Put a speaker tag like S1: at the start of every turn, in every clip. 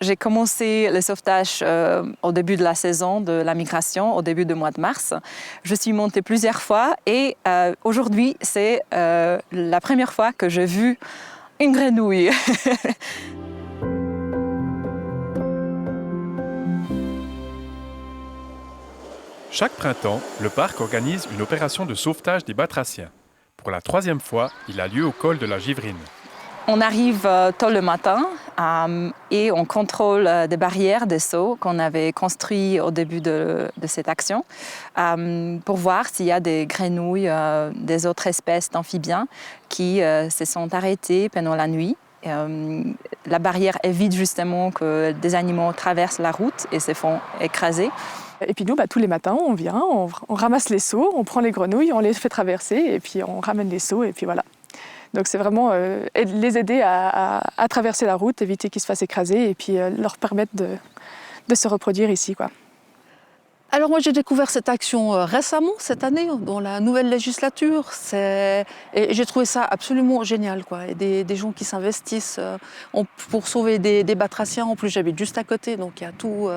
S1: J'ai commencé le sauvetage au début de la saison de la migration, au début du mois de mars. Je suis montée plusieurs fois et aujourd'hui, c'est la première fois que j'ai vu une grenouille.
S2: Chaque printemps, le parc organise une opération de sauvetage des batraciens. Pour la 3e fois, il a lieu au col de la Givrine.
S1: On arrive tôt le matin et on contrôle des barrières, des seaux qu'on avait construits au début de cette action pour voir s'il y a des grenouilles, des autres espèces d'amphibiens qui se sont arrêtés pendant la nuit. La barrière évite justement que des animaux traversent la route et se font écraser.
S3: Et puis nous, tous les matins, on vient, on ramasse les seaux, on prend les grenouilles, on les fait traverser et puis on ramène les seaux et puis voilà. Donc c'est vraiment les aider à traverser la route, éviter qu'ils se fassent écraser et puis leur permettre de se reproduire ici, quoi.
S4: Alors moi j'ai découvert cette action récemment, cette année, dans la nouvelle législature. Et j'ai trouvé ça absolument génial, quoi. Et des gens qui s'investissent pour sauver des batraciens. En plus j'habite juste à côté, donc il y a tout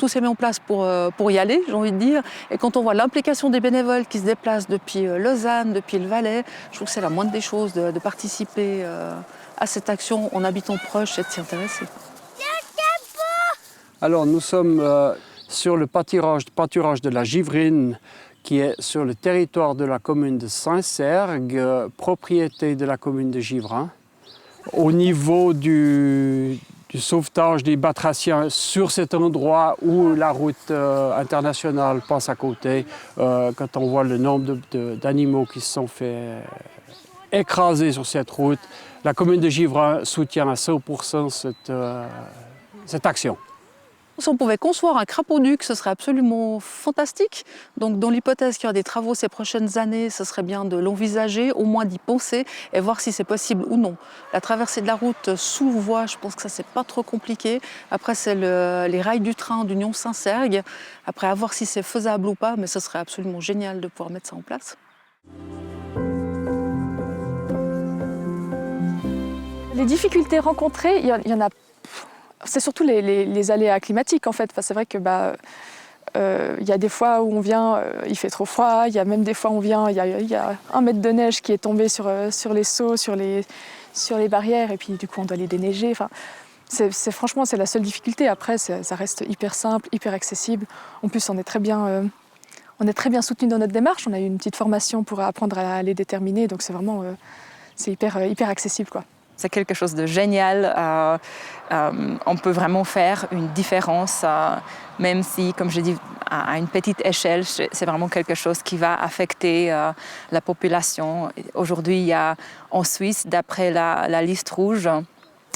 S4: s'est mis en place pour y aller, j'ai envie de dire. Et quand on voit l'implication des bénévoles qui se déplacent depuis Lausanne, depuis le Valais, je trouve que c'est la moindre des choses de participer à cette action en habitant proche et de s'y intéresser.
S5: Alors nous sommes sur le pâturage de la Givrine, qui est sur le territoire de la commune de Saint-Sergue, propriété de la commune de Givrin. Au niveau du sauvetage des batraciens sur cet endroit où la route internationale passe à côté, quand on voit le nombre d'animaux qui se sont fait écraser sur cette route, la commune de Givrin soutient à 100% cette action.
S4: Si on pouvait concevoir un crapaud-duc, ce serait absolument fantastique. Donc dans l'hypothèse qu'il y aura des travaux ces prochaines années, ce serait bien de l'envisager, au moins d'y penser et voir si c'est possible ou non. La traversée de la route sous voie, je pense que ça c'est pas trop compliqué. Après c'est les rails du train d'Union Saint-Sergue. Après à voir si c'est faisable ou pas, mais ce serait absolument génial de pouvoir mettre ça en place.
S3: Les difficultés rencontrées, il y en a. C'est surtout les aléas climatiques en fait. Enfin, c'est vrai que y a des fois où on vient, il fait trop froid. Il y a même des fois où on vient, il y a 1 mètre de neige qui est tombé sur les seaux, sur les barrières, et puis du coup on doit les déneiger. Enfin, franchement c'est la seule difficulté. Après ça reste hyper simple, hyper accessible. En plus on est très bien soutenu dans notre démarche. On a eu une petite formation pour apprendre à les déterminer. Donc c'est vraiment c'est hyper accessible, quoi.
S1: C'est quelque chose de génial. On peut vraiment faire une différence, même si, comme je dis, à une petite échelle, c'est vraiment quelque chose qui va affecter la population. Aujourd'hui, il y a en Suisse, d'après la liste rouge,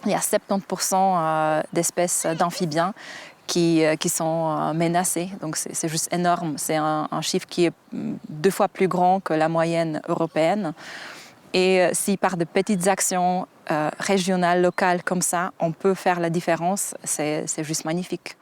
S1: il y a 70% d'espèces d'amphibiens qui sont menacées. Donc c'est juste énorme. C'est un chiffre qui est 2 fois plus grand que la moyenne européenne. Et si par de petites actions régionales, locales comme ça, on peut faire la différence, c'est juste magnifique.